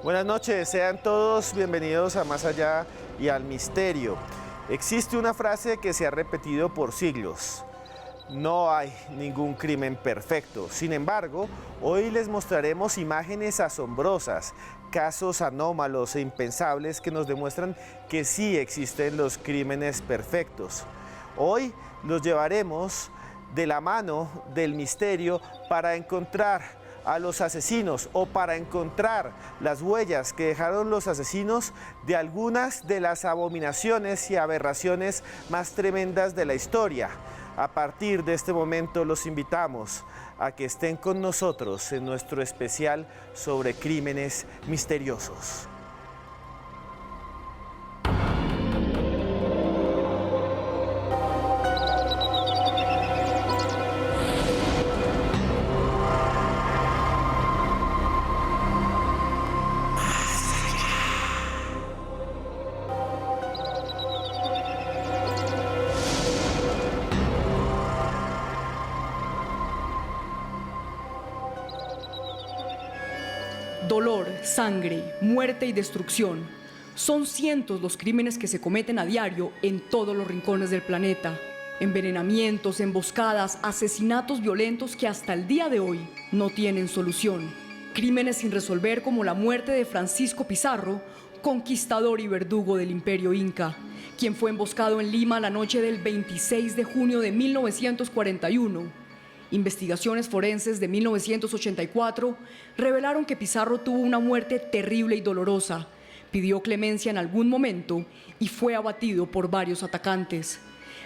Buenas noches, sean todos bienvenidos a Más Allá y al Misterio. Existe una frase que se ha repetido por siglos: no hay ningún crimen perfecto. Sin embargo, hoy les mostraremos imágenes asombrosas, casos anómalos e impensables que nos demuestran que sí existen los crímenes perfectos. Hoy los llevaremos de la mano del misterio para encontrar a los asesinos o para encontrar las huellas que dejaron los asesinos de algunas de las abominaciones y aberraciones más tremendas de la historia. A partir de este momento los invitamos a que estén con nosotros en nuestro especial sobre crímenes misteriosos. Dolor, sangre, muerte y destrucción. Son cientos los crímenes que se cometen a diario en todos los rincones del planeta. Envenenamientos, emboscadas, asesinatos violentos que hasta el día de hoy no tienen solución. Crímenes sin resolver como la muerte de Francisco Pizarro, conquistador y verdugo del Imperio Inca, quien fue emboscado en Lima la noche del 26 de junio de 1941. Investigaciones forenses de 1984 revelaron que Pizarro tuvo una muerte terrible y dolorosa, pidió clemencia en algún momento y fue abatido por varios atacantes.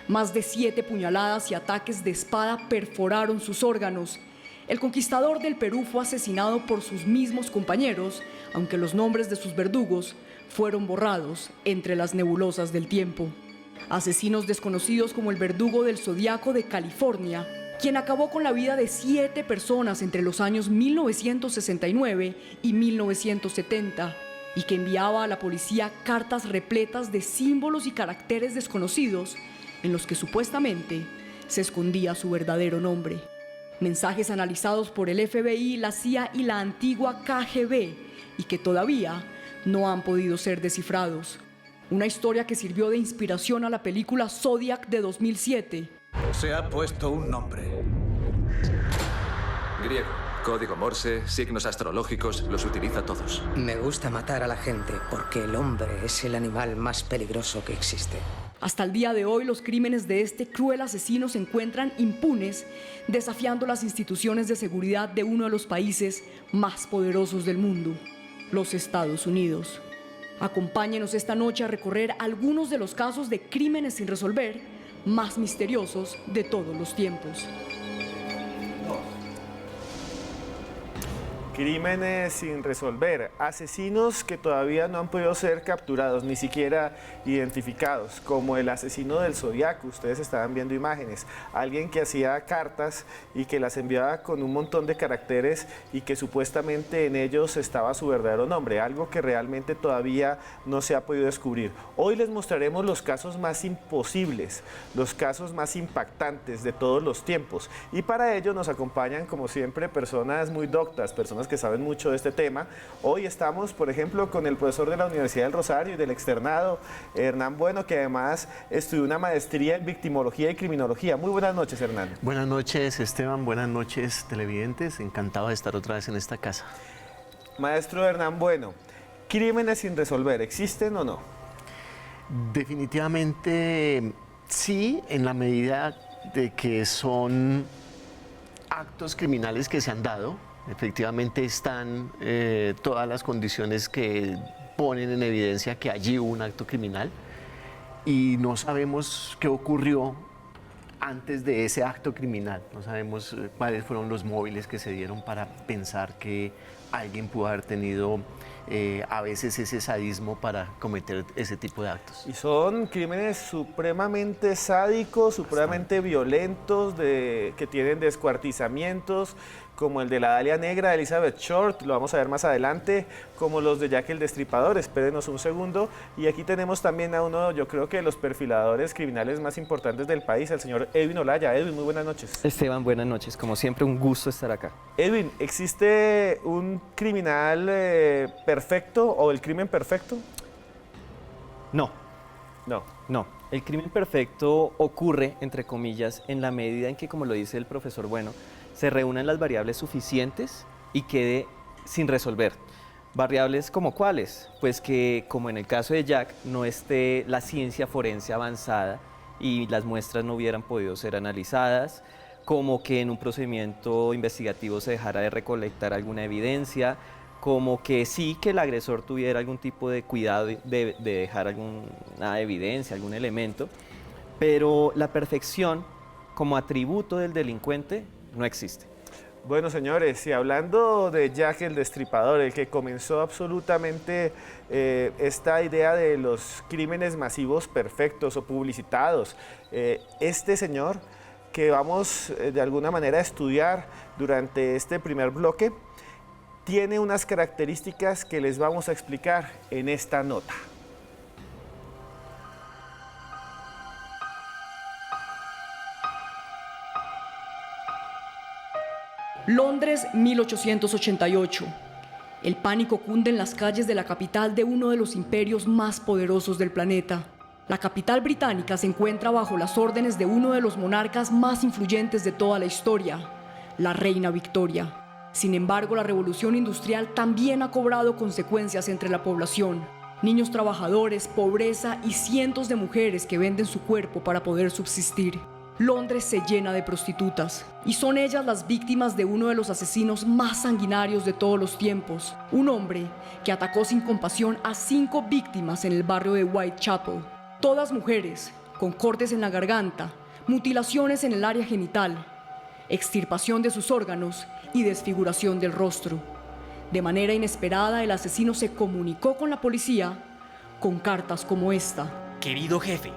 Más de 7 puñaladas y ataques de espada perforaron sus órganos. El conquistador del Perú fue asesinado por sus mismos compañeros, aunque los nombres de sus verdugos fueron borrados entre las nebulosas del tiempo. Asesinos desconocidos como el verdugo del Zodiaco de California, quien acabó con la vida de 7 personas entre los años 1969 y 1970, y que enviaba a la policía cartas repletas de símbolos y caracteres desconocidos en los que supuestamente se escondía su verdadero nombre. Mensajes analizados por el FBI, la CIA y la antigua KGB, y que todavía no han podido ser descifrados. Una historia que sirvió de inspiración a la película Zodiac de 2007. Se ha puesto un nombre. Griego, código Morse, signos astrológicos, los utiliza todos. Me gusta matar a la gente porque el hombre es el animal más peligroso que existe. Hasta el día de hoy, los crímenes de este cruel asesino se encuentran impunes, desafiando las instituciones de seguridad de uno de los países más poderosos del mundo, los Estados Unidos. Acompáñenos esta noche a recorrer algunos de los casos de crímenes sin resolver más misteriosos de todos los tiempos. Crímenes sin resolver, asesinos que todavía no han podido ser capturados, ni siquiera identificados, como el asesino del Zodiaco. Ustedes estaban viendo imágenes, alguien que hacía cartas y que las enviaba con un montón de caracteres y que supuestamente en ellos estaba su verdadero nombre, algo que realmente todavía no se ha podido descubrir. Hoy les mostraremos los casos más imposibles, los casos más impactantes de todos los tiempos, y para ello nos acompañan, como siempre, personas muy doctas, personas que saben mucho de este tema. Hoy estamos, por ejemplo, con el profesor de la Universidad del Rosario y del Externado, Hernán Bueno, que además estudió una maestría en victimología y criminología. Muy buenas noches, Hernán. Buenas noches, Esteban. Buenas noches, televidentes. Encantado de estar otra vez en esta casa. Maestro Hernán Bueno, ¿crímenes sin resolver existen o no? Definitivamente sí, en la medida de que son actos criminales que se han dado. Efectivamente están todas las condiciones que ponen en evidencia que allí hubo un acto criminal y no sabemos qué ocurrió antes de ese acto criminal. No sabemos cuáles fueron los móviles que se dieron para pensar que alguien pudo haber tenido a veces ese sadismo para cometer ese tipo de actos. Y son crímenes supremamente sádicos, supremamente violentos, que tienen descuartizamientos, como el de la Dalia Negra de Elizabeth Short, lo vamos a ver más adelante, como los de Jack el Destripador, espérenos un segundo. Y aquí tenemos también a uno, yo creo que de los perfiladores criminales más importantes del país, el señor Edwin Olaya. Edwin, muy buenas noches. Esteban, buenas noches. Como siempre, un gusto estar acá. Edwin, ¿existe un criminal perfecto o el crimen perfecto? No, No. no. El crimen perfecto ocurre, entre comillas, en la medida en que, como lo dice el profesor Bueno, se reúnan las variables suficientes y quede sin resolver. ¿Variables como cuáles? Pues que, como en el caso de Jack, no esté la ciencia forense avanzada y las muestras no hubieran podido ser analizadas, como que en un procedimiento investigativo se dejara de recolectar alguna evidencia, como que sí que el agresor tuviera algún tipo de cuidado de dejar alguna evidencia, algún elemento, pero la perfección como atributo del delincuente no existe. Bueno, señores, y hablando de Jack el Destripador, el que comenzó absolutamente esta idea de los crímenes masivos perfectos o publicitados, este señor que vamos de alguna manera a estudiar durante este primer bloque, tiene unas características que les vamos a explicar en esta nota. Londres, 1888. El pánico cunde en las calles de la capital de uno de los imperios más poderosos del planeta. La capital británica se encuentra bajo las órdenes de uno de los monarcas más influyentes de toda la historia, la reina Victoria. Sin embargo, la revolución industrial también ha cobrado consecuencias entre la población. Niños trabajadores, pobreza y cientos de mujeres que venden su cuerpo para poder subsistir. Londres se llena de prostitutas y son ellas las víctimas de uno de los asesinos más sanguinarios de todos los tiempos. Un hombre que atacó sin compasión a 5 víctimas en el barrio de Whitechapel. Todas mujeres, con cortes en la garganta, mutilaciones en el área genital, extirpación de sus órganos y desfiguración del rostro. De manera inesperada, el asesino se comunicó con la policía con cartas como esta. Querido jefe,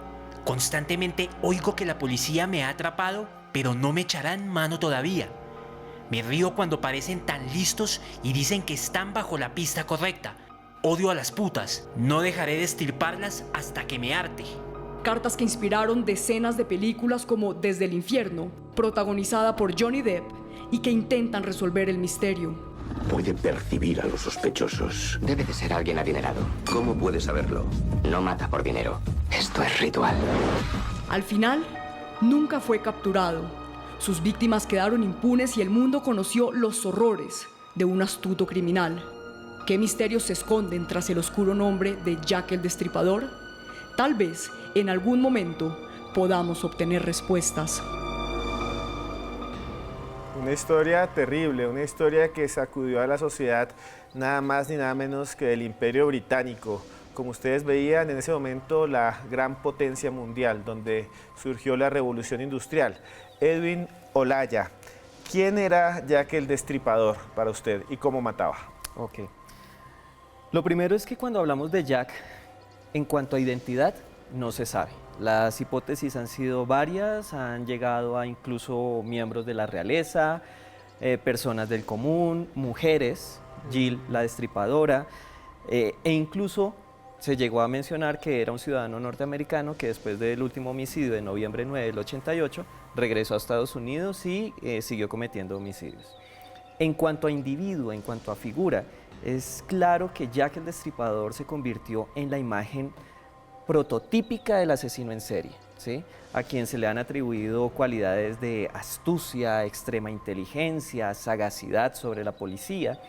constantemente oigo que la policía me ha atrapado, pero no me echarán mano todavía. Me río cuando parecen tan listos y dicen que están bajo la pista correcta. Odio a las putas. No dejaré de estirparlas hasta que me harte. Cartas que inspiraron decenas de películas como Desde el Infierno, protagonizada por Johnny Depp, y que intentan resolver el misterio. Puede percibir a los sospechosos. Debe de ser alguien adinerado. ¿Cómo puede saberlo? No mata por dinero. Esto es ritual. Al final, nunca fue capturado. Sus víctimas quedaron impunes y el mundo conoció los horrores de un astuto criminal. ¿Qué misterios se esconden tras el oscuro nombre de Jack el Destripador? Tal vez, en algún momento, podamos obtener respuestas. Una historia terrible, una historia que sacudió a la sociedad nada más ni nada menos que del Imperio Británico. Como ustedes veían, en ese momento la gran potencia mundial, donde surgió la revolución industrial. Edwin Olaya, ¿quién era Jack el Destripador para usted y cómo mataba? Ok. Lo primero es que cuando hablamos de Jack, en cuanto a identidad, no se sabe. Las hipótesis han sido varias, han llegado a incluso miembros de la realeza, personas del común, mujeres, Jill la Destripadora, e incluso se llegó a mencionar que era un ciudadano norteamericano que después del último homicidio de noviembre 9 del 88 regresó a Estados Unidos y siguió cometiendo homicidios. En cuanto a individuo, en cuanto a figura, es claro que Jack el Destripador se convirtió en la imagen prototípica del asesino en serie, ¿sí? A quien se le han atribuido cualidades de astucia, extrema inteligencia, sagacidad sobre la policía,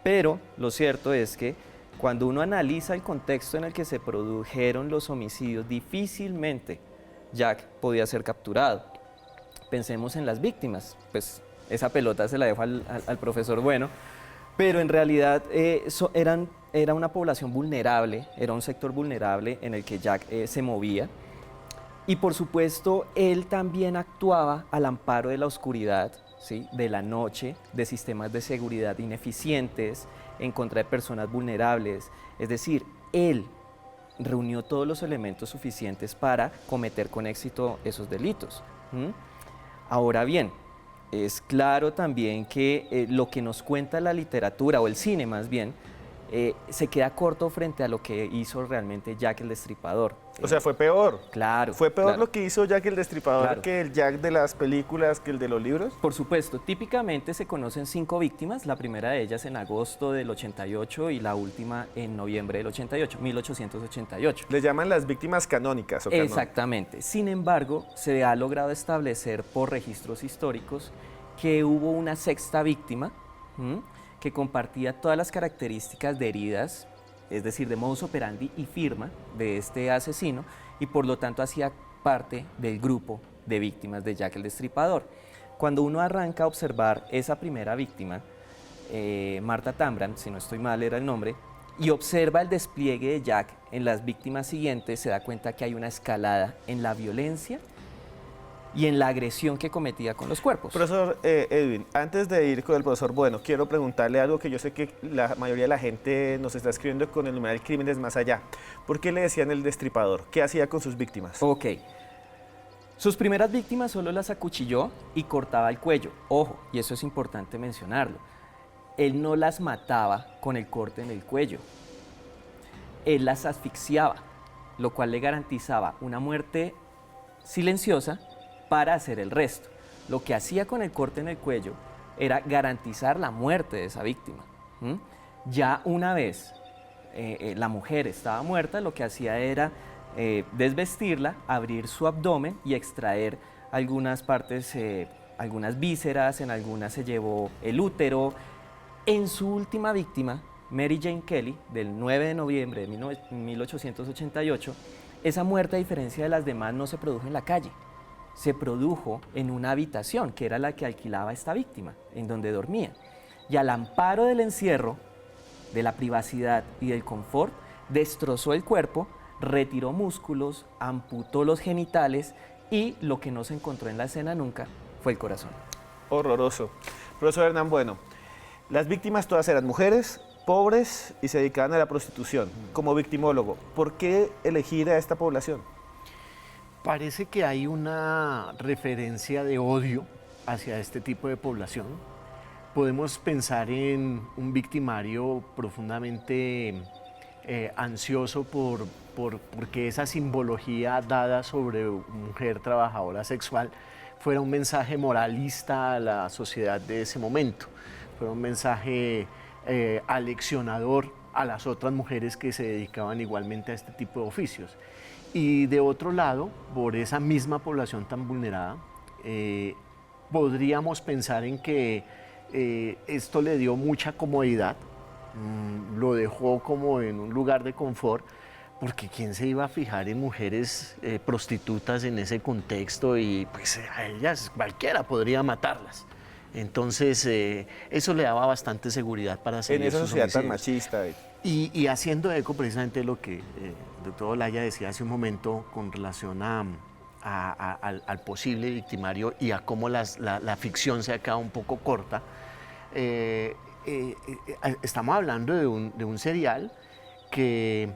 pero lo cierto es que cuando uno analiza el contexto en el que se produjeron los homicidios, difícilmente Jack podía ser capturado. Pensemos en las víctimas, pues esa pelota se la dejo al profesor Bueno, pero en realidad era una población vulnerable, era un sector vulnerable en el que Jack se movía. Y por supuesto, él también actuaba al amparo de la oscuridad, ¿sí? De la noche, de sistemas de seguridad ineficientes, en contra de personas vulnerables. Es decir, él reunió todos los elementos suficientes para cometer con éxito esos delitos. Ahora bien, es claro también que lo que nos cuenta la literatura, o el cine más bien, se queda corto frente a lo que hizo realmente Jack el Destripador. O sea, fue peor. Claro. ¿Fue peor claro. lo que hizo Jack el Destripador Claro. que el Jack de las películas, que el de los libros? Por supuesto, típicamente se conocen 5 víctimas, la primera de ellas en agosto del 88 y la última en noviembre del 88, 1888. Le llaman las víctimas canónicas. Exactamente. Sin embargo, se ha logrado establecer por registros históricos que hubo una sexta víctima, que compartía todas las características de heridas, es decir, de modus operandi y firma de este asesino, y por lo tanto hacía parte del grupo de víctimas de Jack el Destripador. Cuando uno arranca a observar esa primera víctima, Martha Tambram, si no estoy mal era el nombre, y observa el despliegue de Jack en las víctimas siguientes, se da cuenta que hay una escalada en la violencia y en la agresión que cometía con los cuerpos. Profesor Edwin, antes de ir con el profesor Bueno, quiero preguntarle algo que yo sé que la mayoría de la gente nos está escribiendo con el numeral Crímenes Más Allá. ¿Por qué le decían el Destripador? ¿Qué hacía con sus víctimas? Ok. Sus primeras víctimas solo las acuchilló y cortaba el cuello. Ojo, y eso es importante mencionarlo. Él no las mataba con el corte en el cuello. Él las asfixiaba, lo cual le garantizaba una muerte silenciosa para hacer el resto. Lo que hacía con el corte en el cuello era garantizar la muerte de esa víctima. Ya una vez la mujer estaba muerta, lo que hacía era desvestirla, abrir su abdomen y extraer algunas partes, algunas vísceras, en algunas se llevó el útero. En su última víctima, Mary Jane Kelly, del 9 de noviembre de 1888, esa muerte, a diferencia de las demás, no se produjo en la calle. Se produjo en una habitación, que era la que alquilaba esta víctima, en donde dormía. Y al amparo del encierro, de la privacidad y del confort, destrozó el cuerpo, retiró músculos, amputó los genitales y lo que no se encontró en la escena nunca fue el corazón. Horroroso. Profesor Hernán Bueno, las víctimas todas eran mujeres, pobres y se dedicaban a la prostitución. Como victimólogo, ¿por qué elegir a esta población? Parece que hay una referencia de odio hacia este tipo de población. Podemos pensar en un victimario profundamente ansioso porque esa simbología dada sobre mujer trabajadora sexual fuera un mensaje moralista a la sociedad de ese momento, fuera un mensaje aleccionador a las otras mujeres que se dedicaban igualmente a este tipo de oficios. Y de otro lado, por esa misma población tan vulnerada, podríamos pensar en que esto le dio mucha comodidad, lo dejó como en un lugar de confort, porque ¿quién se iba a fijar en mujeres prostitutas en ese contexto? Y pues a ellas cualquiera podría matarlas. Entonces, eso le daba bastante seguridad para seguir en esa sus sociedad tan homicidios. machista. Y haciendo eco precisamente lo que el doctor Olaya decía hace un momento con relación al posible victimario y a cómo la ficción se ha quedado un poco corta, estamos hablando de un serial que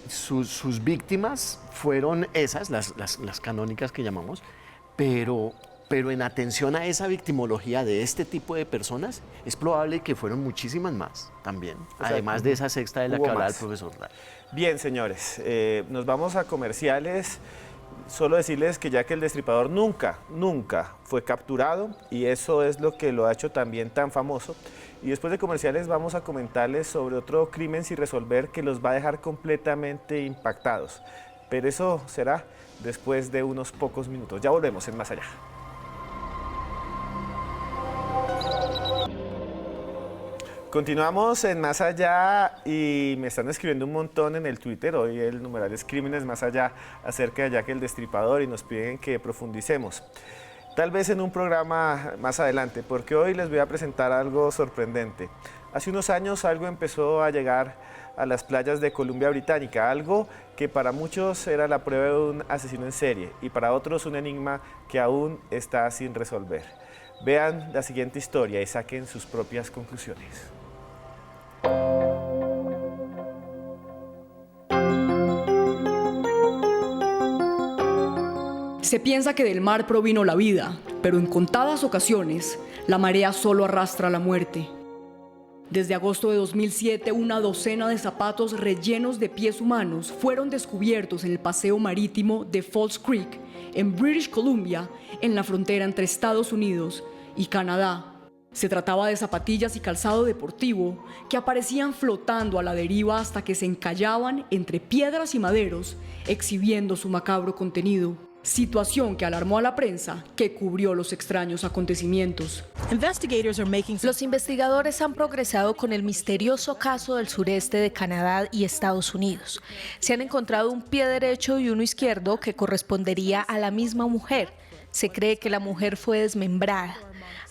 sus víctimas fueron esas, las canónicas que llamamos, pero en atención a esa victimología de este tipo de personas, es probable que fueron muchísimas más también, O sea, además de esa sexta de la hubo que hablaba el más. profesor Lara. Bien, señores, nos vamos a comerciales. Solo decirles que Jack el Destripador nunca fue capturado y eso es lo que lo ha hecho también tan famoso. Y después de comerciales vamos a comentarles sobre otro crimen sin resolver que los va a dejar completamente impactados. Pero eso será después de unos pocos minutos. Ya volvemos en Más Allá. Continuamos en Más Allá y me están escribiendo un montón en el Twitter. Hoy el numeral es Crímenes Más Allá acerca de Jack el Destripador y nos piden que profundicemos. Tal vez en un programa más adelante, porque hoy les voy a presentar algo sorprendente. Hace unos años algo empezó a llegar a las playas de Columbia Británica, algo que para muchos era la prueba de un asesino en serie y para otros un enigma que aún está sin resolver. Vean la siguiente historia y saquen sus propias conclusiones. Se piensa que del mar provino la vida, pero en contadas ocasiones, la marea solo arrastra la muerte. Desde agosto de 2007, una docena de zapatos rellenos de pies humanos fueron descubiertos en el paseo marítimo de Falls Creek, en British Columbia, en la frontera entre Estados Unidos y Canadá. Se trataba de zapatillas y calzado deportivo que aparecían flotando a la deriva hasta que se encallaban entre piedras y maderos, exhibiendo su macabro contenido. Situación que alarmó a la prensa, que cubrió los extraños acontecimientos. Los investigadores han progresado con el misterioso caso del sureste de Canadá y Estados Unidos. Se han encontrado un pie derecho y uno izquierdo que correspondería a la misma mujer. Se cree que la mujer fue desmembrada.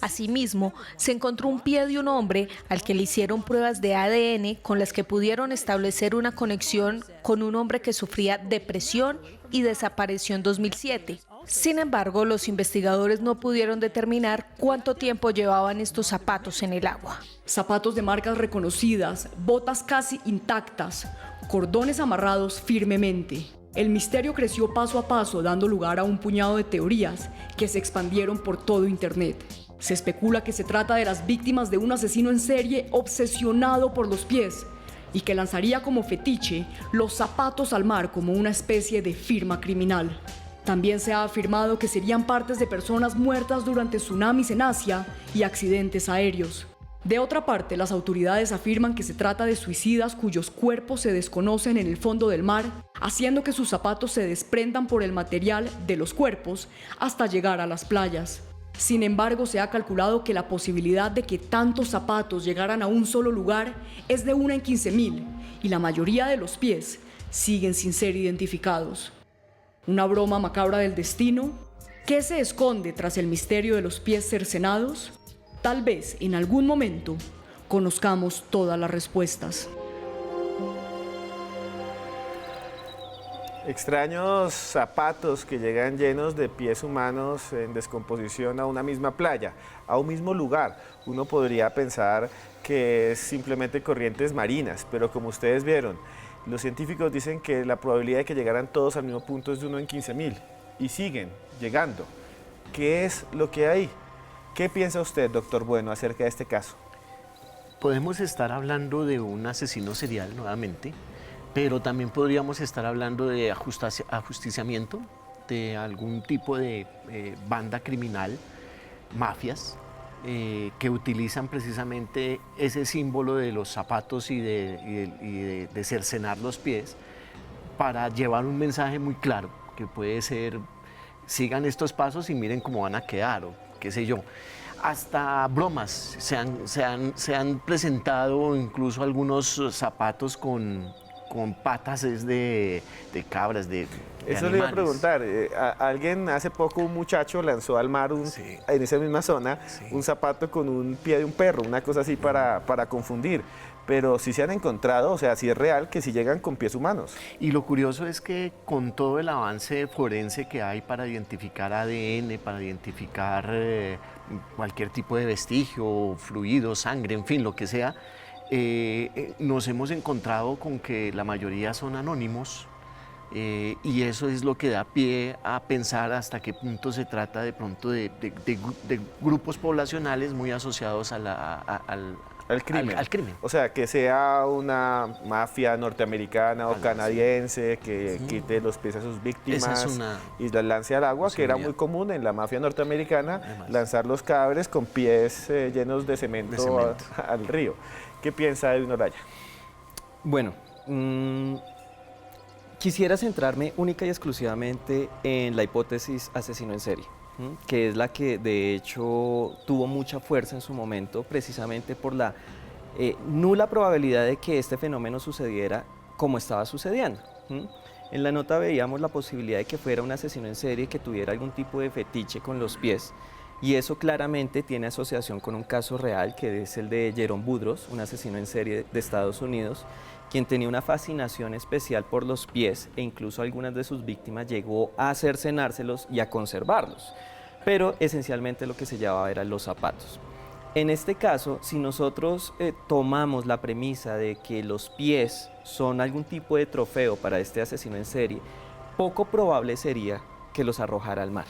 Asimismo, se encontró un pie de un hombre al que le hicieron pruebas de ADN con las que pudieron establecer una conexión con un hombre que sufría depresión y desapareció en 2007. Sin embargo, los investigadores no pudieron determinar cuánto tiempo llevaban estos zapatos en el agua. Zapatos de marcas reconocidas, botas casi intactas, cordones amarrados firmemente. El misterio creció paso a paso, dando lugar a un puñado de teorías que se expandieron por todo Internet. Se especula que se trata de las víctimas de un asesino en serie obsesionado por los pies y que lanzaría como fetiche los zapatos al mar como una especie de firma criminal. También se ha afirmado que serían partes de personas muertas durante tsunamis en Asia y accidentes aéreos. De otra parte, las autoridades afirman que se trata de suicidas cuyos cuerpos se desconocen en el fondo del mar, haciendo que sus zapatos se desprendan por el material de los cuerpos hasta llegar a las playas. Sin embargo, se ha calculado que la posibilidad de que tantos zapatos llegaran a un solo lugar es de 1 en 15.000 y la mayoría de los pies siguen sin ser identificados. ¿Una broma macabra del destino? ¿Qué se esconde tras el misterio de los pies cercenados? Tal vez en algún momento conozcamos todas las respuestas. Extraños zapatos que llegan llenos de pies humanos en descomposición a una misma playa, a un mismo lugar. Uno podría pensar que es simplemente corrientes marinas, pero como ustedes vieron, los científicos dicen que la probabilidad de que llegaran todos al mismo punto es de 1 en 15.000 y siguen llegando. ¿Qué es lo que hay? ¿Qué piensa usted, doctor Bueno, acerca de este caso? Podemos estar hablando de un asesino serial nuevamente, pero también podríamos estar hablando de ajusticiamiento, de algún tipo de banda criminal, mafias, que utilizan precisamente ese símbolo de los zapatos y de cercenar los pies para llevar un mensaje muy claro, que puede ser, sigan estos pasos y miren cómo van a quedar, o qué sé yo. Hasta bromas, se han presentado incluso algunos zapatos con patas de cabras, de Eso animales. le iba a preguntar. Alguien hace poco, un muchacho lanzó al mar en esa misma zona un zapato con un pie de un perro, una cosa así para confundir. Pero sí se han encontrado, o sea, sí es real que sí llegan con pies humanos. Y lo curioso es que con todo el avance forense que hay para identificar ADN, para identificar cualquier tipo de vestigio, fluido, sangre, en fin, lo que sea, nos hemos encontrado con que la mayoría son anónimos y eso es lo que da pie a pensar hasta qué punto se trata de pronto de grupos poblacionales muy asociados al crimen. O sea, que sea una mafia norteamericana o canadiense que quite los pies a sus víctimas y las lance al agua, que era muy común en la mafia norteamericana, lanzar los cadáveres con pies llenos de cemento, al río. ¿Qué piensa Edwin Olaya? Bueno, quisiera centrarme única y exclusivamente en la hipótesis asesino en serie, que es la que de hecho tuvo mucha fuerza en su momento, precisamente por la nula probabilidad de que este fenómeno sucediera como estaba sucediendo. En la nota veíamos la posibilidad de que fuera un asesino en serie que tuviera algún tipo de fetiche con los pies, y eso claramente tiene asociación con un caso real, que es el de Jerome Boudros, un asesino en serie de Estados Unidos, quien tenía una fascinación especial por los pies e incluso algunas de sus víctimas llegó a cercenárselos y a conservarlos, pero esencialmente lo que se llevaba eran los zapatos. En este caso, si nosotros tomamos la premisa de que los pies son algún tipo de trofeo para este asesino en serie, poco probable sería que los arrojara al mar.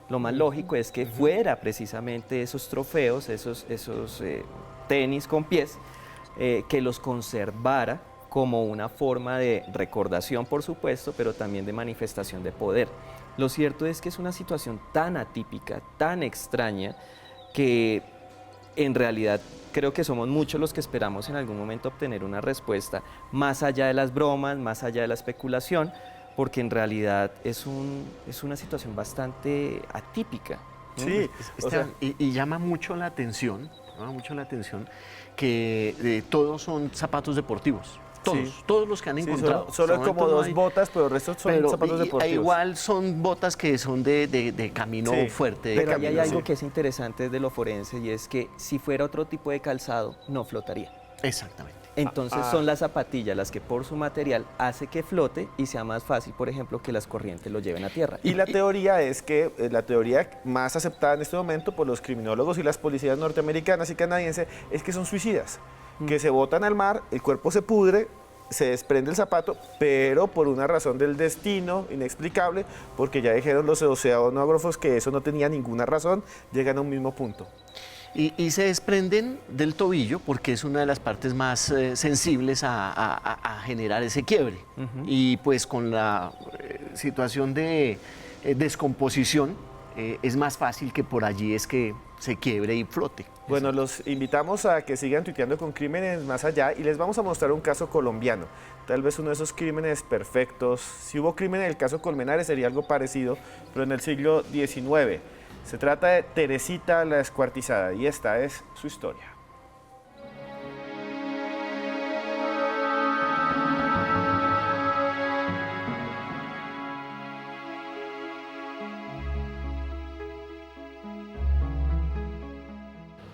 Lo más lógico es que fuera precisamente esos trofeos, esos tenis con pies, que los conservara como una forma de recordación, por supuesto, pero también de manifestación de poder. Lo cierto es que es una situación tan atípica, tan extraña, que en realidad creo que somos muchos los que esperamos en algún momento obtener una respuesta más allá de las bromas, más allá de la especulación, porque en realidad es una situación bastante atípica, ¿no? Sí, y llama mucho la atención, que todos son zapatos deportivos. Todos los que han encontrado. Solo como dos botas, pero el resto son zapatos deportivos. Igual son botas que son de camino fuerte. Pero ahí hay algo que es interesante de lo forense, y es que si fuera otro tipo de calzado, no flotaría. Exactamente. Entonces son las zapatillas las que por su material hace que flote y sea más fácil, por ejemplo, que las corrientes lo lleven a tierra. Y la teoría es que, la teoría más aceptada en este momento por los criminólogos y las policías norteamericanas y canadienses, es que son suicidas, que se botan al mar, el cuerpo se pudre, se desprende el zapato, pero por una razón del destino inexplicable, porque ya dijeron los oceanógrafos que eso no tenía ninguna razón, llegan a un mismo punto. Y se desprenden del tobillo porque es una de las partes más sensibles a generar ese quiebre. Y pues con la situación de descomposición es más fácil que por allí es que se quiebre y flote. Bueno, los invitamos a que sigan tuiteando con Crímenes Más Allá y les vamos a mostrar un caso colombiano. Tal vez uno de esos crímenes perfectos. Si hubo crimen en el caso Colmenares sería algo parecido, pero en el siglo XIX. Se trata de Teresita la Descuartizada y esta es su historia.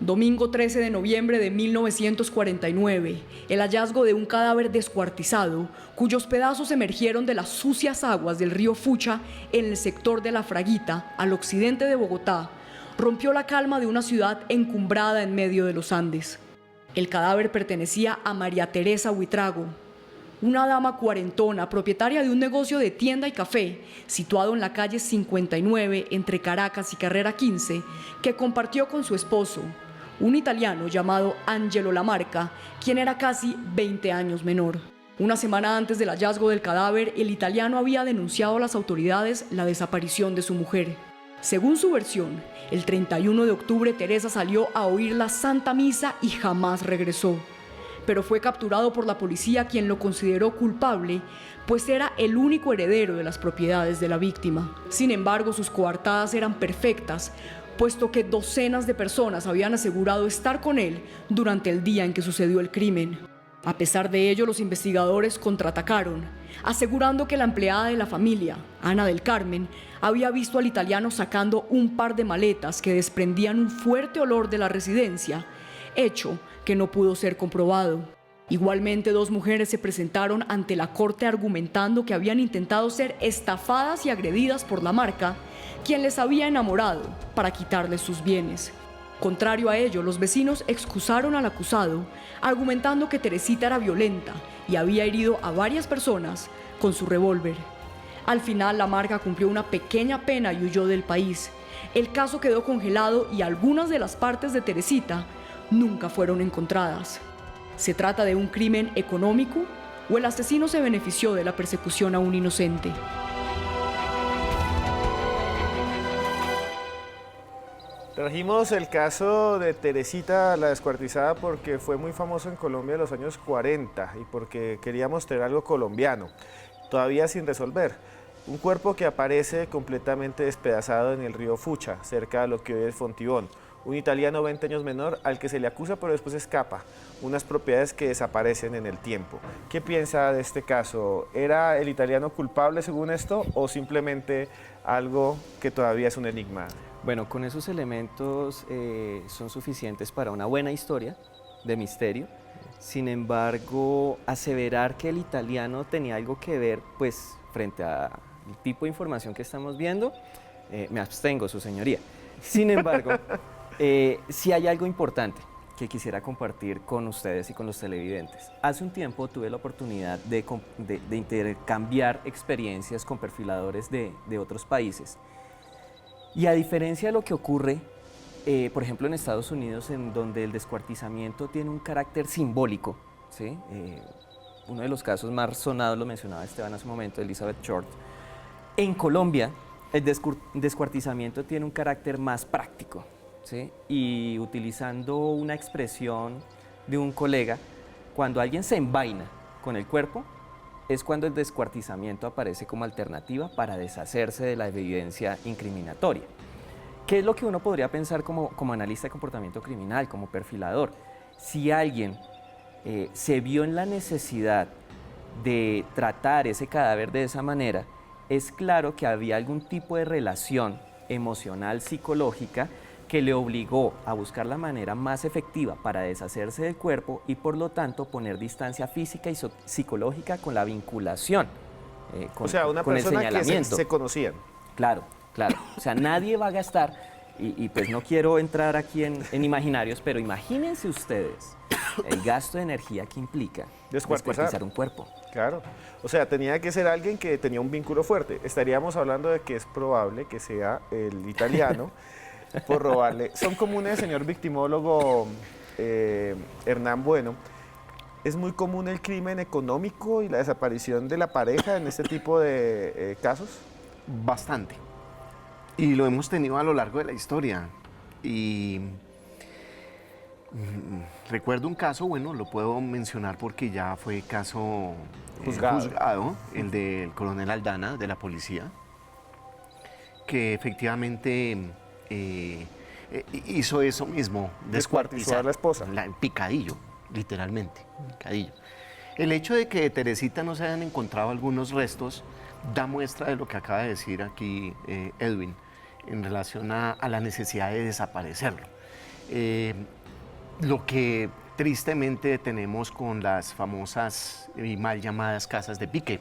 Domingo 13 de noviembre de 1949, el hallazgo de un cadáver descuartizado, cuyos pedazos emergieron de las sucias aguas del río Fucha en el sector de La Fraguita, al occidente de Bogotá, rompió la calma de una ciudad encumbrada en medio de los Andes. El cadáver pertenecía a María Teresa Buitrago, una dama cuarentona, propietaria de un negocio de tienda y café, situado en la calle 59 entre Caracas y Carrera 15, que compartió con su esposo, un italiano llamado Angelo Lamarca, quien era casi 20 años menor. Una semana antes del hallazgo del cadáver, el italiano había denunciado a las autoridades la desaparición de su mujer. Según su versión, el 31 de octubre Teresa salió a oír la Santa Misa y jamás regresó. Pero fue capturado por la policía, quien lo consideró culpable, pues era el único heredero de las propiedades de la víctima. Sin embargo, sus coartadas eran perfectas, puesto que docenas de personas habían asegurado estar con él durante el día en que sucedió el crimen. A pesar de ello, los investigadores contraatacaron, asegurando que la empleada de la familia, Ana del Carmen, había visto al italiano sacando un par de maletas que desprendían un fuerte olor de la residencia, hecho que no pudo ser comprobado. Igualmente, dos mujeres se presentaron ante la corte argumentando que habían intentado ser estafadas y agredidas por Lamarca, quien les había enamorado para quitarles sus bienes. Contrario a ello, los vecinos excusaron al acusado, argumentando que Teresita era violenta y había herido a varias personas con su revólver. Al final, Lamarca cumplió una pequeña pena y huyó del país. El caso quedó congelado y algunas de las partes de Teresita nunca fueron encontradas. ¿Se trata de un crimen económico o el asesino se benefició de la persecución a un inocente? Trajimos el caso de Teresita la Descuartizada porque fue muy famoso en Colombia en los años 40 y porque queríamos tener algo colombiano, todavía sin resolver. Un cuerpo que aparece completamente despedazado en el río Fucha, cerca de lo que hoy es Fontibón. Un italiano 20 años menor al que se le acusa pero después escapa. Unas propiedades que desaparecen en el tiempo. ¿Qué piensa de este caso? ¿Era el italiano culpable según esto o simplemente algo que todavía es un enigma? Bueno, con esos elementos son suficientes para una buena historia de misterio. Sin embargo, aseverar que el italiano tenía algo que ver, pues, frente al tipo de información que estamos viendo, me abstengo, su señoría. Sin embargo, sí hay algo importante que quisiera compartir con ustedes y con los televidentes. Hace un tiempo tuve la oportunidad de intercambiar experiencias con perfiladores de otros países. Y a diferencia de lo que ocurre, por ejemplo, en Estados Unidos, en donde el descuartizamiento tiene un carácter simbólico, ¿sí? Uno de los casos más sonados, lo mencionaba Esteban hace un momento, Elizabeth Short. En Colombia, el descuartizamiento tiene un carácter más práctico, ¿sí? Y utilizando una expresión de un colega, cuando alguien se envaina con el cuerpo, es cuando el descuartizamiento aparece como alternativa para deshacerse de la evidencia incriminatoria. ¿Qué es lo que uno podría pensar como analista de comportamiento criminal, como perfilador? Si alguien se vio en la necesidad de tratar ese cadáver de esa manera, es claro que había algún tipo de relación emocional, psicológica, que le obligó a buscar la manera más efectiva para deshacerse del cuerpo y por lo tanto poner distancia física y psicológica con la vinculación, o sea, una con persona el señalamiento. que se conocían. Claro, claro. O sea, nadie va a gastar, y pues no quiero entrar aquí en imaginarios, pero imagínense ustedes el gasto de energía que implica descuartizar un cuerpo. Claro. O sea, tenía que ser alguien que tenía un vínculo fuerte. Estaríamos hablando de que es probable que sea el italiano por robarle. Son comunes, señor victimólogo Hernán Bueno, ¿es muy común el crimen económico y la desaparición de la pareja en este tipo de casos? Bastante. Y lo hemos tenido a lo largo de la historia. Y recuerdo un caso, bueno, lo puedo mencionar porque ya fue caso juzgado, el del coronel Aldana, de la policía, que efectivamente hizo eso mismo, descuartizar a la esposa. Picadillo, literalmente, picadillo. El hecho de que de Teresita no se hayan encontrado algunos restos da muestra de lo que acaba de decir aquí Edwin en relación a la necesidad de desaparecerlo. Lo que tristemente tenemos con las famosas y mal llamadas casas de pique,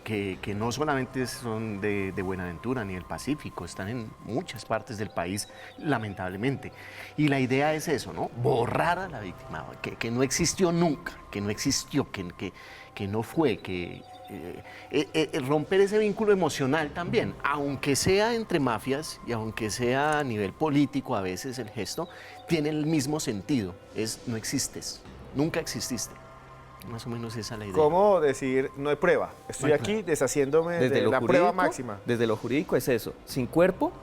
que no solamente son de Buenaventura ni del Pacífico, están en muchas partes del país, lamentablemente. Y la idea es eso, ¿no? Borrar a la víctima, que no existió nunca, que no existió, que no fue, romper ese vínculo emocional también, aunque sea entre mafias y aunque sea a nivel político a veces el gesto, tiene el mismo sentido, es no existes, nunca exististe. Más o menos esa es la idea. ¿Cómo decir no hay prueba? Estoy aquí deshaciéndome de la prueba máxima. Desde lo jurídico es eso, sin cuerpo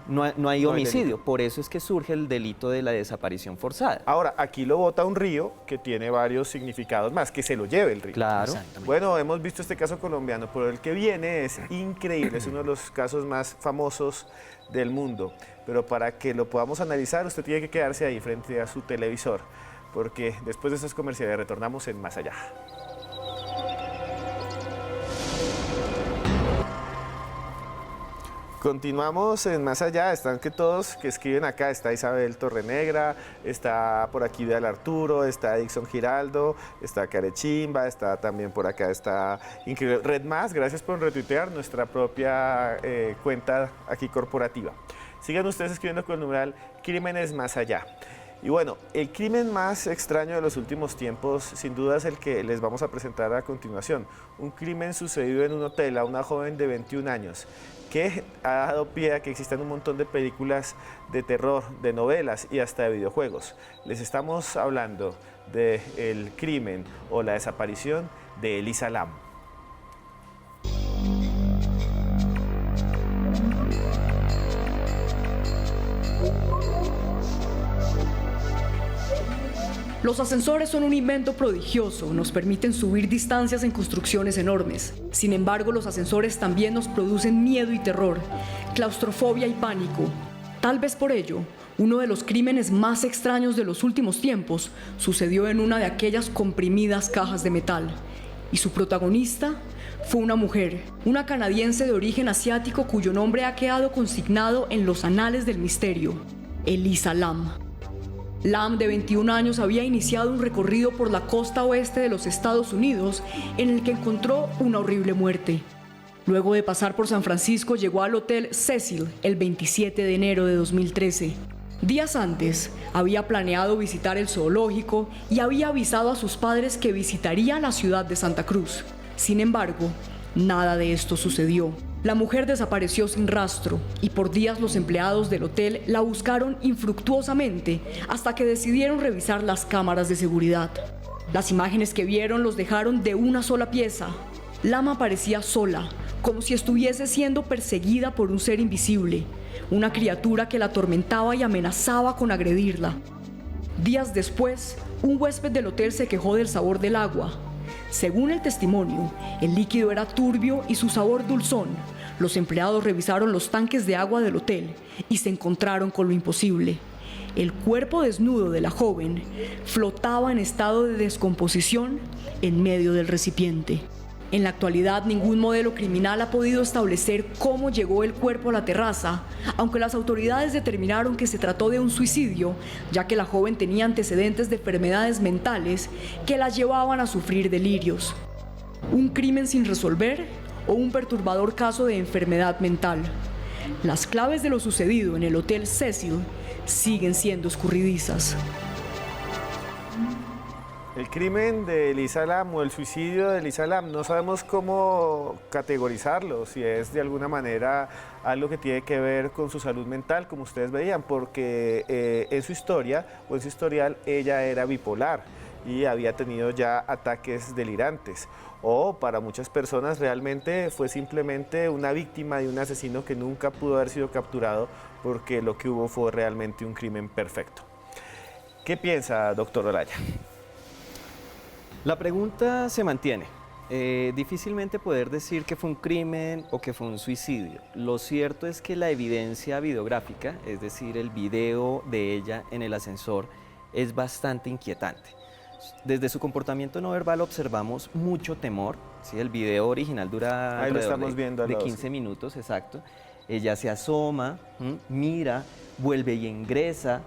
no hay homicidio, por eso es que surge el delito de la desaparición forzada. Ahora, aquí lo bota un río que tiene varios significados más, que se lo lleve el río. Claro. Bueno, hemos visto este caso colombiano, pero el que viene es increíble, es uno de los casos más famosos del mundo. Pero para que lo podamos analizar, usted tiene que quedarse ahí frente a su televisor, porque después de estos comerciales retornamos en Más Allá. Continuamos en Más Allá, están que todos que escriben acá, está Isabel Torrenegra, está por aquí Vidal Arturo, está Dixon Giraldo, está Carechimba, está también por acá, está increíble. Red Más, gracias por retuitear nuestra propia cuenta aquí corporativa. Sigan ustedes escribiendo con el numeral Crímenes Más Allá. Y bueno, el crimen más extraño de los últimos tiempos, sin duda, es el que les vamos a presentar a continuación. Un crimen sucedido en un hotel a una joven de 21 años, que ha dado pie a que existan un montón de películas de terror, de novelas y hasta de videojuegos. Les estamos hablando del crimen o la desaparición de Elisa Lam. Los ascensores son un invento prodigioso, nos permiten subir distancias en construcciones enormes. Sin embargo, los ascensores también nos producen miedo y terror, claustrofobia y pánico. Tal vez por ello, uno de los crímenes más extraños de los últimos tiempos sucedió en una de aquellas comprimidas cajas de metal. Y su protagonista fue una mujer, una canadiense de origen asiático cuyo nombre ha quedado consignado en los anales del misterio, Elisa Lam. Lam, de 21 años, había iniciado un recorrido por la costa oeste de los Estados Unidos en el que encontró una horrible muerte. Luego de pasar por San Francisco, llegó al Hotel Cecil el 27 de enero de 2013. Días antes, había planeado visitar el zoológico y había avisado a sus padres que visitaría la ciudad de Santa Cruz. Sin embargo, nada de esto sucedió. La mujer desapareció sin rastro y por días los empleados del hotel la buscaron infructuosamente hasta que decidieron revisar las cámaras de seguridad. Las imágenes que vieron los dejaron de una sola pieza. Lama parecía sola, como si estuviese siendo perseguida por un ser invisible, una criatura que la atormentaba y amenazaba con agredirla. Días después, un huésped del hotel se quejó del sabor del agua. Según el testimonio, el líquido era turbio y su sabor dulzón. Los empleados revisaron los tanques de agua del hotel y se encontraron con lo imposible. El cuerpo desnudo de la joven flotaba en estado de descomposición en medio del recipiente. En la actualidad, ningún modelo criminal ha podido establecer cómo llegó el cuerpo a la terraza, aunque las autoridades determinaron que se trató de un suicidio, ya que la joven tenía antecedentes de enfermedades mentales que la llevaban a sufrir delirios. ¿Un crimen sin resolver o un perturbador caso de enfermedad mental? Las claves de lo sucedido en el Hotel Cecil siguen siendo escurridizas. El crimen de Elisa Lam o el suicidio de Elisa Lam, no sabemos cómo categorizarlo, si es de alguna manera algo que tiene que ver con su salud mental, como ustedes veían, porque en su historia o en su historial ella era bipolar y había tenido ya ataques delirantes. O para muchas personas realmente fue simplemente una víctima de un asesino que nunca pudo haber sido capturado porque lo que hubo fue realmente un crimen perfecto. ¿Qué piensa, doctor Olaya? La pregunta se mantiene. Difícilmente poder decir que fue un crimen o que fue un suicidio. Lo cierto es que la evidencia videográfica, es decir, el video de ella en el ascensor, es bastante inquietante. Desde su comportamiento no verbal observamos mucho temor. ¿Sí? El video original dura alrededor de 15 minutos, exacto. Ella se asoma, mira, vuelve y ingresa.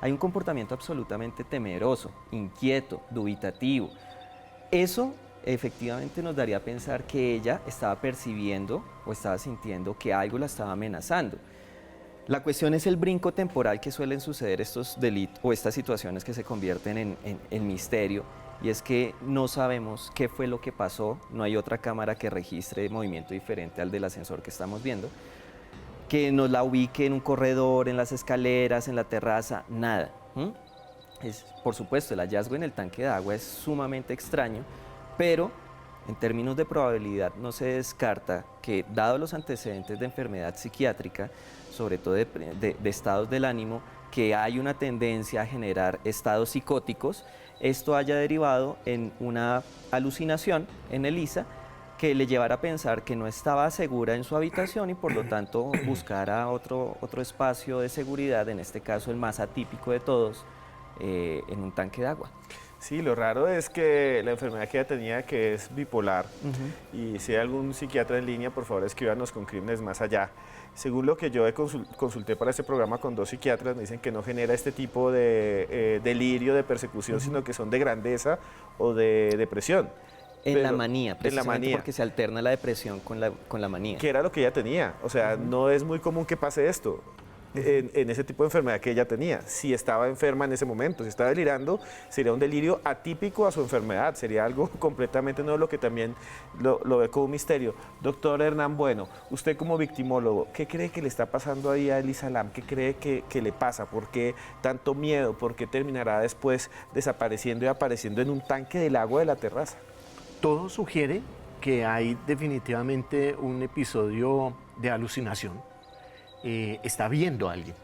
Hay un comportamiento absolutamente temeroso, inquieto, dubitativo. Eso efectivamente nos daría a pensar que ella estaba percibiendo o estaba sintiendo que algo la estaba amenazando. La cuestión es el brinco temporal que suelen suceder estos delitos o estas situaciones que se convierten en misterio, y es que no sabemos qué fue lo que pasó, no hay otra cámara que registre movimiento diferente al del ascensor que estamos viendo, que nos la ubique en un corredor, en las escaleras, en la terraza, nada. Por supuesto, el hallazgo en el tanque de agua es sumamente extraño, pero en términos de probabilidad no se descarta que, dado los antecedentes de enfermedad psiquiátrica, sobre todo de estados del ánimo, que hay una tendencia a generar estados psicóticos, esto haya derivado en una alucinación en Elisa, que le llevara a pensar que no estaba segura en su habitación y por lo tanto buscara otro espacio de seguridad, en este caso el más atípico de todos, en un tanque de agua. Sí, lo raro es que la enfermedad que ella tenía, que es bipolar, y si hay algún psiquiatra en línea, por favor escríbanos con Crímenes Más Allá. Según lo que yo consulté para este programa con 2 psiquiatras, me dicen que no genera este tipo de delirio, de persecución, sino que son de grandeza o de depresión. La manía, precisamente porque se alterna la depresión con la manía. Que era lo que ella tenía, o sea, no es muy común que pase esto en ese tipo de enfermedad que ella tenía. Si estaba enferma en ese momento, si estaba delirando, sería un delirio atípico a su enfermedad, sería algo completamente nuevo, lo que también lo ve como un misterio. Doctor Hernán Bueno, usted como victimólogo, ¿qué cree que le está pasando ahí a Elisa Lam? ¿Qué cree que le pasa? ¿Por qué tanto miedo? ¿Por qué terminará después desapareciendo y apareciendo en un tanque del agua de la terraza? Todo sugiere que hay definitivamente un episodio de alucinación. Está viendo a alguien,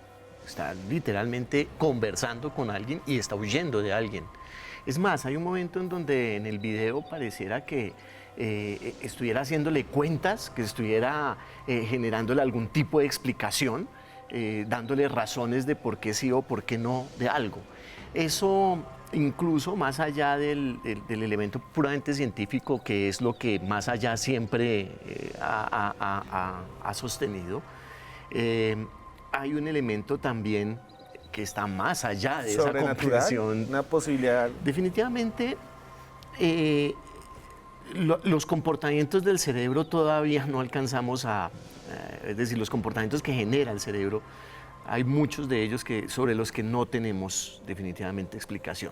está literalmente conversando con alguien y está huyendo de alguien. Es más, hay un momento en donde en el video pareciera que estuviera haciéndole cuentas, que estuviera generándole algún tipo de explicación, dándole razones de por qué sí o por qué no de algo. Eso, incluso más allá del elemento puramente científico, que es lo que Más Allá siempre ha sostenido, hay un elemento también que está más allá de esa comprensión. Una posibilidad. Definitivamente, los comportamientos del cerebro todavía no alcanzamos es decir, los comportamientos que genera el cerebro, hay muchos de ellos sobre los que no tenemos definitivamente explicación.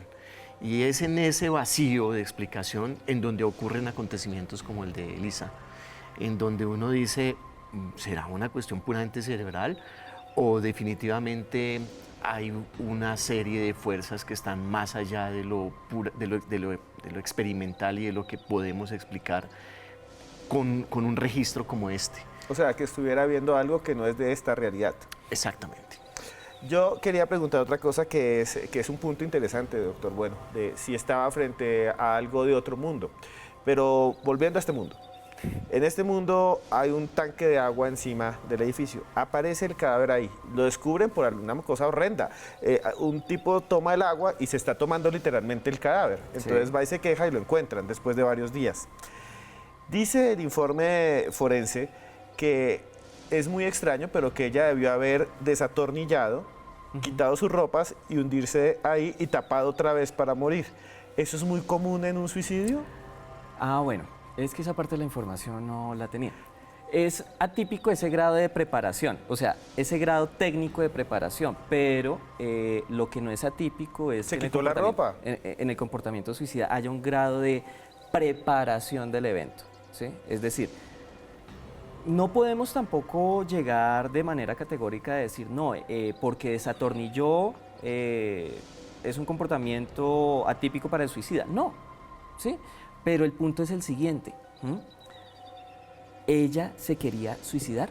Y es en ese vacío de explicación en donde ocurren acontecimientos como el de Elisa. en donde uno dice, ¿será una cuestión puramente cerebral o definitivamente hay una serie de fuerzas que están más allá de lo experimental y de lo que podemos explicar con un registro como este? O sea, que estuviera viendo algo que no es de esta realidad. Exactamente. Yo quería preguntar otra cosa que es un punto interesante, doctor. Bueno, de si estaba frente a algo de otro mundo. Pero volviendo a este mundo. En este mundo hay un tanque de agua encima del edificio. Aparece el cadáver ahí. Lo descubren por alguna cosa horrenda. Un tipo toma el agua y se está tomando literalmente el cadáver. Entonces va y se queja y lo encuentran después de varios días. Dice el informe forense que es muy extraño, pero que ella debió haber desatornillado, quitado sus ropas y hundirse ahí y tapado otra vez para morir. ¿Eso es muy común en un suicidio? Ah, bueno, es que esa parte de la información no la tenía. Es atípico ese grado de preparación, o sea, ese grado técnico de preparación, pero lo que no es atípico es ¿Se que quitó la ropa? En el comportamiento suicida haya un grado de preparación del evento, ¿sí? Es decir, no podemos tampoco llegar de manera categórica a decir, no, porque desatornilló es un comportamiento atípico para el suicida. No, ¿sí? Pero el punto es el siguiente. ¿Ella se quería suicidar?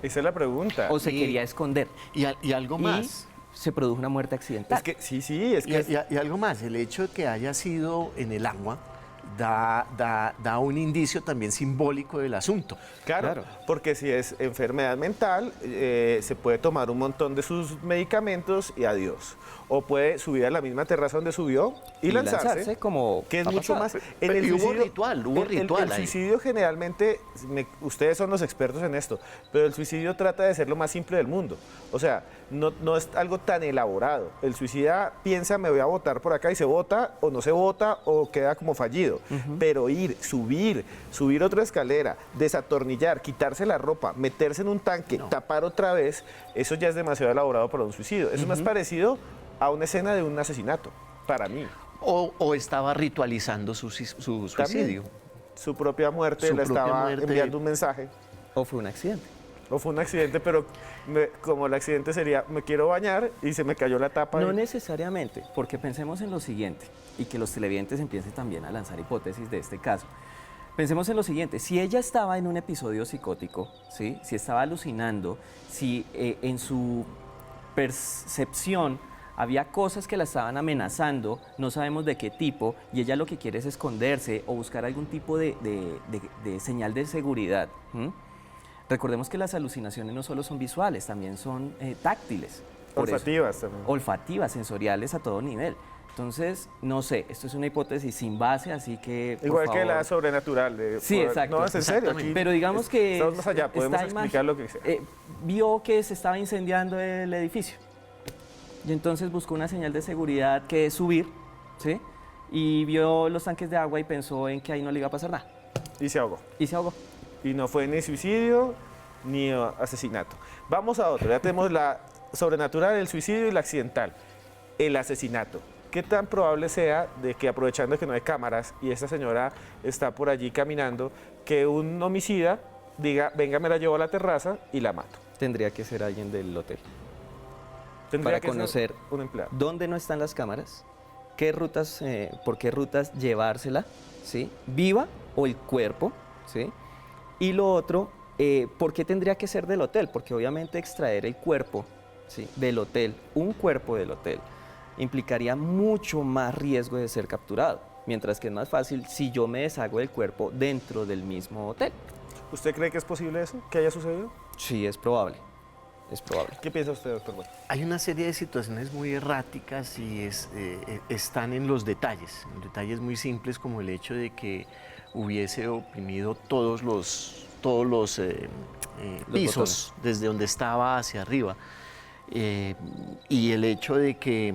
Esa es la pregunta. ¿O se quería esconder? Y algo más. Y se produjo una muerte accidental. Es que, sí, es que... Y algo más, el hecho de que haya sido en el agua da un indicio también simbólico del asunto. Claro, porque si es enfermedad mental, se puede tomar un montón de sus medicamentos y adiós. O puede subir a la misma terraza donde subió y lanzarse, como que es mucho más... Hubo ritual el suicidio generalmente, ustedes son los expertos en esto, pero el suicidio trata de ser lo más simple del mundo. O sea, no es algo tan elaborado. El suicida piensa, me voy a botar por acá y se bota, o no se bota, o queda como fallido. Pero subir otra escalera, desatornillar, quitarse la ropa, meterse en un tanque, tapar otra vez, eso ya es demasiado elaborado para un suicidio. Eso es más parecido a una escena de un asesinato, para mí. O estaba ritualizando su suicidio. También, su propia muerte, le estaba enviando un mensaje. O fue un accidente. O fue un accidente, pero como el accidente sería, me quiero bañar y se me cayó la tapa. No necesariamente, porque pensemos en lo siguiente, y que los televidentes empiecen también a lanzar hipótesis de este caso. Pensemos en lo siguiente, si ella estaba en un episodio psicótico, ¿sí? Si estaba alucinando, si en su percepción había cosas que la estaban amenazando, no sabemos de qué tipo, y ella lo que quiere es esconderse o buscar algún tipo de señal de seguridad. Recordemos que las alucinaciones no solo son visuales, también son táctiles. Olfativas también. Olfativas, sensoriales a todo nivel. Entonces, no sé, esto es una hipótesis sin base, así que igual que la sobrenatural. Sí, exacto. No, es en serio. Aquí pero digamos que... estamos más allá, podemos explicar lo que sea. Vio que se estaba incendiando el edificio. Y entonces buscó una señal de seguridad que es subir, ¿sí? Y vio los tanques de agua y pensó en que ahí no le iba a pasar nada. Y se ahogó. Y se ahogó. Y no fue ni suicidio ni asesinato. Vamos a otro. Ya tenemos la sobrenatural, el suicidio y la accidental. El asesinato. ¿Qué tan probable sea de que, aprovechando que no hay cámaras y esta señora está por allí caminando, que un homicida diga, venga, me la llevo a la terraza y la mato? Tendría que ser alguien del hotel. Tendría para que conocer ser un empleado. dónde no están las cámaras, qué rutas, por qué rutas llevársela, ¿sí? Viva o el cuerpo, ¿sí? Y lo otro, ¿por qué tendría que ser del hotel? Porque obviamente extraer el cuerpo, ¿sí? Del hotel, un cuerpo del hotel, implicaría mucho más riesgo de ser capturado, mientras que es más fácil si yo me deshago del cuerpo dentro del mismo hotel. ¿Usted cree que es posible eso, que haya sucedido? Sí, es probable. Es probable. ¿Qué piensa usted, doctor? Bueno. Hay una serie de situaciones muy erráticas y están en los detalles muy simples, como el hecho de que hubiese oprimido todos los pisos botones, desde donde estaba hacia arriba, y el hecho de que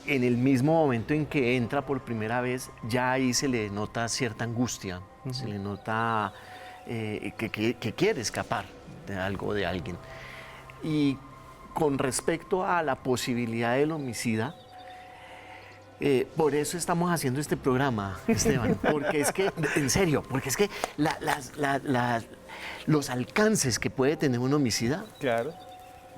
en el mismo momento en que entra por primera vez, ya ahí se le nota cierta angustia, se le nota que quiere escapar de algo, de alguien. Y con respecto a la posibilidad del homicida, Por eso estamos haciendo este programa, Esteban, porque es que, en serio, porque es que los alcances que puede tener un homicida. Claro.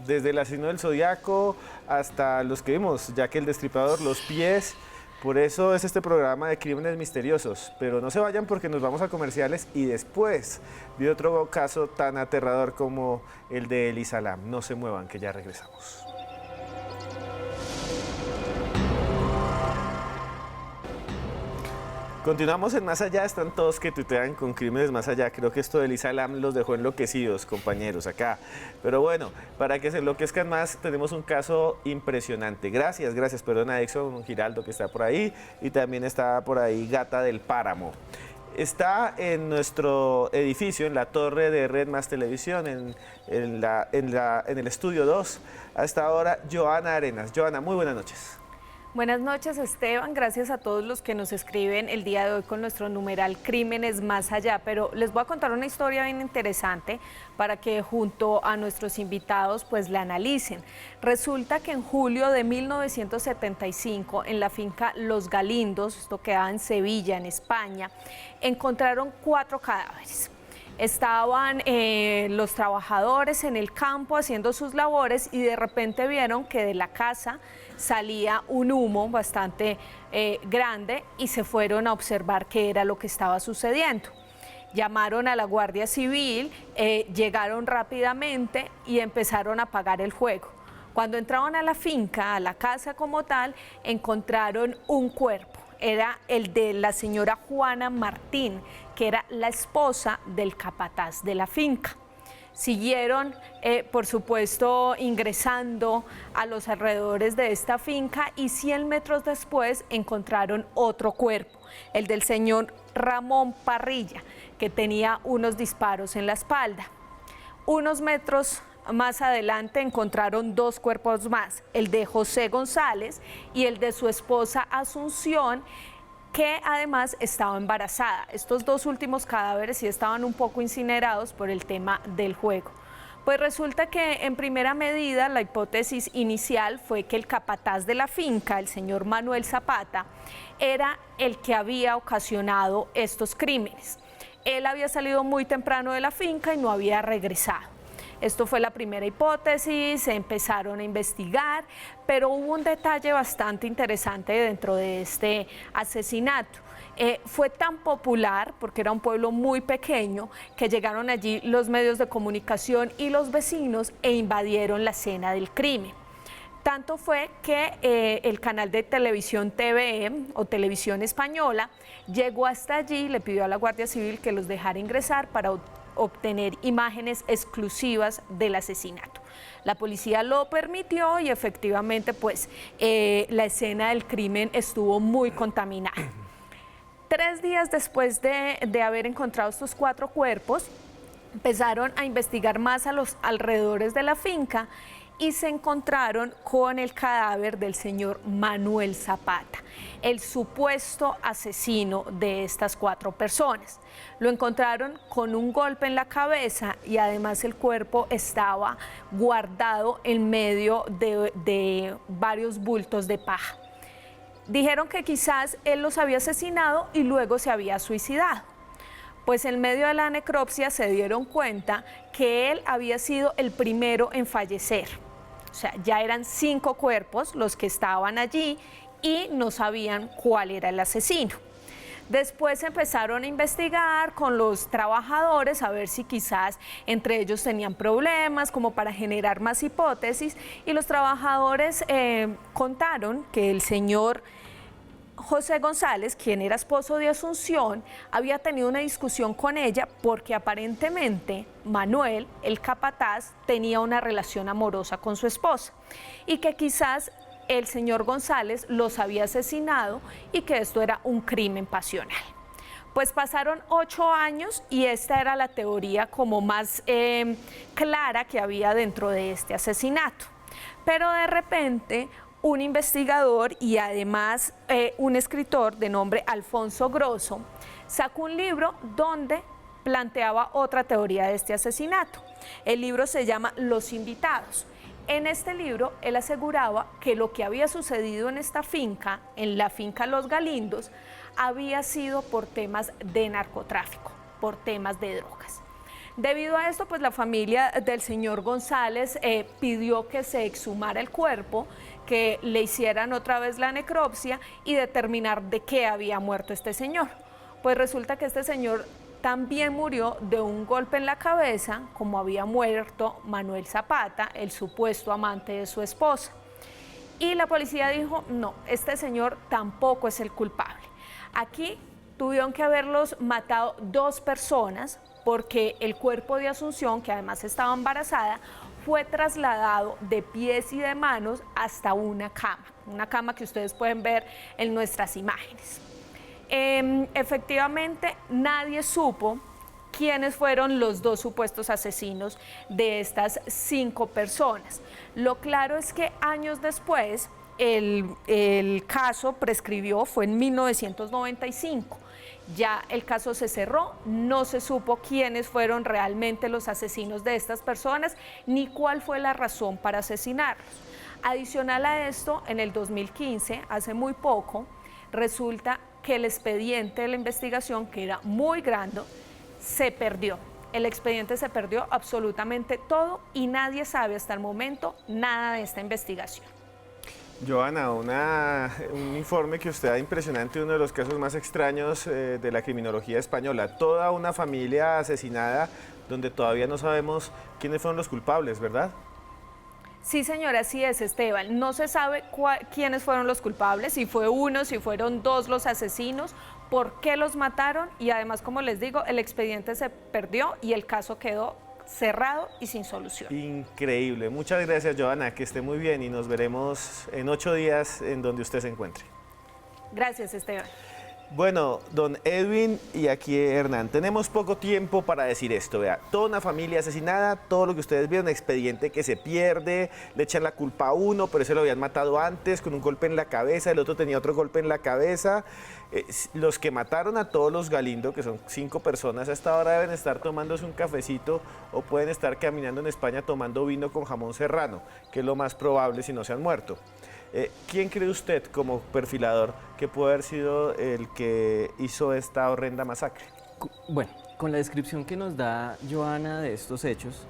Desde el asesino del Zodiaco hasta los que vimos, Jack el Destripador, los pies. Por eso es este programa de crímenes misteriosos. Pero no se vayan porque nos vamos a comerciales y después de otro caso tan aterrador como el de Elisa Lam. No se muevan, que ya regresamos. Continuamos en Más Allá, están todos que tuitean con Crímenes Más Allá. Creo que esto de Elisa Lam los dejó enloquecidos, compañeros, acá. Pero bueno, para que se enloquezcan más, tenemos un caso impresionante. Gracias, perdón a Exxon Giraldo que está por ahí, y también está por ahí Gata del Páramo. Está en nuestro edificio, en la torre de Red Más Televisión, en el estudio 2, hasta ahora, Joana Arenas. Joana, muy buenas noches. Buenas noches, Esteban. Gracias a todos los que nos escriben el día de hoy con nuestro numeral Crímenes Más Allá. Pero les voy a contar una historia bien interesante para que junto a nuestros invitados pues la analicen. Resulta que en julio de 1975, en la finca Los Galindos, esto queda en Sevilla, en España, encontraron 4 cadáveres. Estaban los trabajadores en el campo haciendo sus labores y de repente vieron que de la casa salía un humo bastante grande y se fueron a observar qué era lo que estaba sucediendo. Llamaron a la Guardia Civil, llegaron rápidamente y empezaron a apagar el fuego. Cuando entraron a la finca, a la casa como tal, encontraron un cuerpo. Era el de la señora Juana Martín, que era la esposa del capataz de la finca. Siguieron, por supuesto, ingresando a los alrededores de esta finca y 100 metros después encontraron otro cuerpo, el del señor Ramón Parrilla, que tenía unos disparos en la espalda. Unos metros más adelante encontraron 2 cuerpos más, el de José González y el de su esposa Asunción, que además estaba embarazada. Estos 2 últimos cadáveres sí estaban un poco incinerados por el tema del fuego. Pues resulta que en primera medida la hipótesis inicial fue que el capataz de la finca, el señor Manuel Zapata, era el que había ocasionado estos crímenes. Él había salido muy temprano de la finca y no había regresado. Esto fue la primera hipótesis, se empezaron a investigar, pero hubo un detalle bastante interesante dentro de este asesinato. Fue tan popular, porque era un pueblo muy pequeño, que llegaron allí los medios de comunicación y los vecinos e invadieron la escena del crimen. Tanto fue que el canal de televisión TVE o Televisión Española llegó hasta allí, le pidió a la Guardia Civil que los dejara ingresar para obtener imágenes exclusivas del asesinato. La policía lo permitió y efectivamente pues la escena del crimen estuvo muy contaminada. 3 días después de haber encontrado estos 4 cuerpos, empezaron a investigar más a los alrededores de la finca y se encontraron con el cadáver del señor Manuel Zapata, el supuesto asesino de estas 4 personas. Lo encontraron con un golpe en la cabeza y además el cuerpo estaba guardado en medio de varios bultos de paja. Dijeron que quizás él los había asesinado y luego se había suicidado. Pues en medio de la necropsia se dieron cuenta que él había sido el primero en fallecer. O sea, ya eran 5 cuerpos los que estaban allí y no sabían cuál era el asesino. Después empezaron a investigar con los trabajadores a ver si quizás entre ellos tenían problemas como para generar más hipótesis y los trabajadores contaron que el señor José González, quien era esposo de Asunción, había tenido una discusión con ella porque aparentemente Manuel, el capataz, tenía una relación amorosa con su esposa y que quizás el señor González los había asesinado y que esto era un crimen pasional. Pues pasaron 8 años y esta era la teoría como más clara que había dentro de este asesinato. Pero de repente un investigador y además un escritor de nombre Alfonso Grosso sacó un libro donde planteaba otra teoría de este asesinato. El libro se llama Los Invitados. En este libro, él aseguraba que lo que había sucedido en esta finca, en la finca Los Galindos, había sido por temas de narcotráfico, por temas de drogas. Debido a esto, pues la familia del señor González pidió que se exhumara el cuerpo, que le hicieran otra vez la necropsia y determinar de qué había muerto este señor. Pues resulta que este señor también murió de un golpe en la cabeza, como había muerto Manuel Zapata, el supuesto amante de su esposa. Y la policía dijo, no, este señor tampoco es el culpable. Aquí tuvieron que haberlos matado 2 personas, porque el cuerpo de Asunción, que además estaba embarazada, fue trasladado de pies y de manos hasta una cama que ustedes pueden ver en nuestras imágenes. Efectivamente, nadie supo quiénes fueron los 2 supuestos asesinos de estas 5 personas. Lo claro es que años después el caso prescribió, fue en 1995. Ya el caso se cerró, no se supo quiénes fueron realmente los asesinos de estas personas, ni cuál fue la razón para asesinarlos. Adicional a esto, en el 2015, hace muy poco, resulta que el expediente de la investigación, que era muy grande, se perdió. El expediente se perdió absolutamente todo y nadie sabe hasta el momento nada de esta investigación. Joana, un informe que usted da impresionante, uno de los casos más extraños de la criminología española. Toda una familia asesinada donde todavía no sabemos quiénes fueron los culpables, ¿verdad? Sí, señora, así es, Esteban. No se sabe quiénes fueron los culpables, si fue uno, si fueron 2 los asesinos, por qué los mataron y además, como les digo, el expediente se perdió y el caso quedó cerrado y sin solución. Increíble. Muchas gracias, Joana, que esté muy bien y nos veremos en 8 días en donde usted se encuentre. Gracias, Esteban. Bueno, don Edwin y aquí Hernán, tenemos poco tiempo para decir esto, vea, toda una familia asesinada, todo lo que ustedes vieron, expediente que se pierde, le echan la culpa a uno, pero ese lo habían matado antes con un golpe en la cabeza, el otro tenía otro golpe en la cabeza. Los que mataron a todos los Galindo, que son 5 personas, a esta hora deben estar tomándose un cafecito o pueden estar caminando en España tomando vino con jamón serrano, que es lo más probable si no se han muerto. ¿Quién cree usted como perfilador que puede haber sido el que hizo esta horrenda masacre? Bueno, con la descripción que nos da Joana de estos hechos,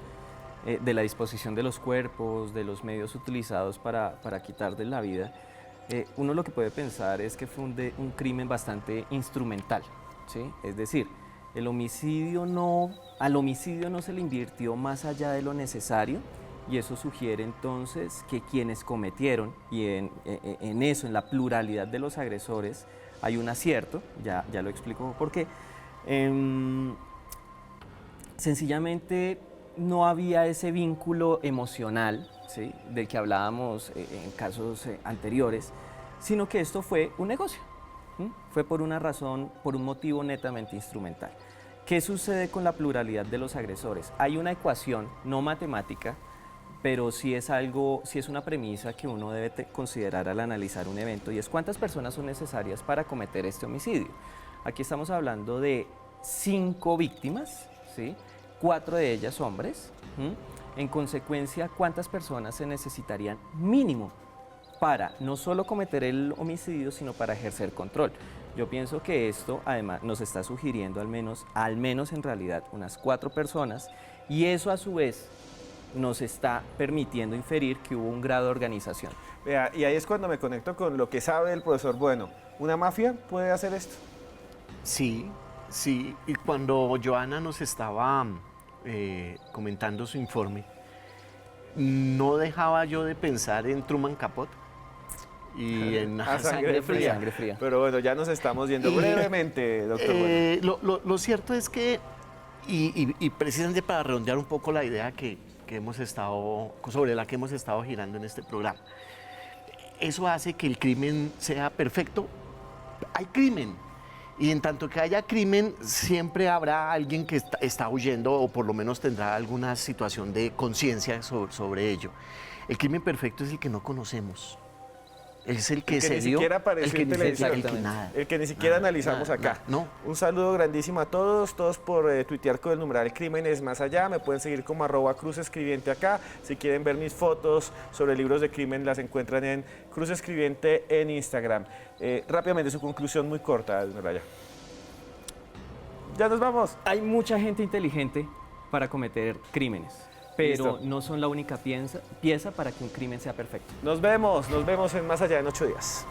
de la disposición de los cuerpos, de los medios utilizados para quitarle la vida, uno lo que puede pensar es que fue un crimen bastante instrumental, ¿sí? Es decir, al homicidio no se le invirtió más allá de lo necesario. Y eso sugiere entonces que quienes cometieron, y en eso, en la pluralidad de los agresores, hay un acierto, ya lo explico por qué. Sencillamente no había ese vínculo emocional, ¿sí?, del que hablábamos en casos anteriores, sino que esto fue un negocio, fue por una razón, por un motivo netamente instrumental. ¿Qué sucede con la pluralidad de los agresores? Hay una ecuación no matemática, pero sí es una premisa que uno debe considerar al analizar un evento, y es cuántas personas son necesarias para cometer este homicidio. Aquí estamos hablando de 5 víctimas, ¿sí?, 4 de ellas hombres. En consecuencia, ¿cuántas personas se necesitarían mínimo para no solo cometer el homicidio, sino para ejercer control? Yo pienso que esto además nos está sugiriendo al menos en realidad unas 4 personas, y eso a su vez nos está permitiendo inferir que hubo un grado de organización. Vea, y ahí es cuando me conecto con lo que sabe el profesor Bueno. ¿Una mafia puede hacer esto? Sí, sí. Y cuando Joana nos estaba comentando su informe, no dejaba yo de pensar en Truman Capote y en Sangre Fría. Sangre Fría. Pero bueno, ya nos estamos yendo brevemente, doctor Bueno. Lo cierto es que, y precisamente para redondear un poco la idea sobre la que hemos estado girando en este programa, eso hace que el crimen sea perfecto. Hay crimen, y en tanto que haya crimen, siempre habrá alguien que está huyendo, o por lo menos tendrá alguna situación de conciencia sobre ello. El crimen perfecto es el que no conocemos. Es el que el que se ni dio, siquiera apareció el que en ni televisión. siquiera- el que nada. El que ni siquiera analizamos acá. No. Un saludo grandísimo a todos por tuitear con el numeral Crímenes Más Allá. Me pueden seguir como @cruzescribiente acá. Si quieren ver mis fotos sobre libros de crimen, las encuentran en Cruz Escribiente en Instagram. Rápidamente, su conclusión muy corta, Raya. Ya nos vamos. Hay mucha gente inteligente para cometer crímenes, pero Listo. no son la única pieza para que un crimen sea perfecto. Nos vemos en Más Allá en 8 días.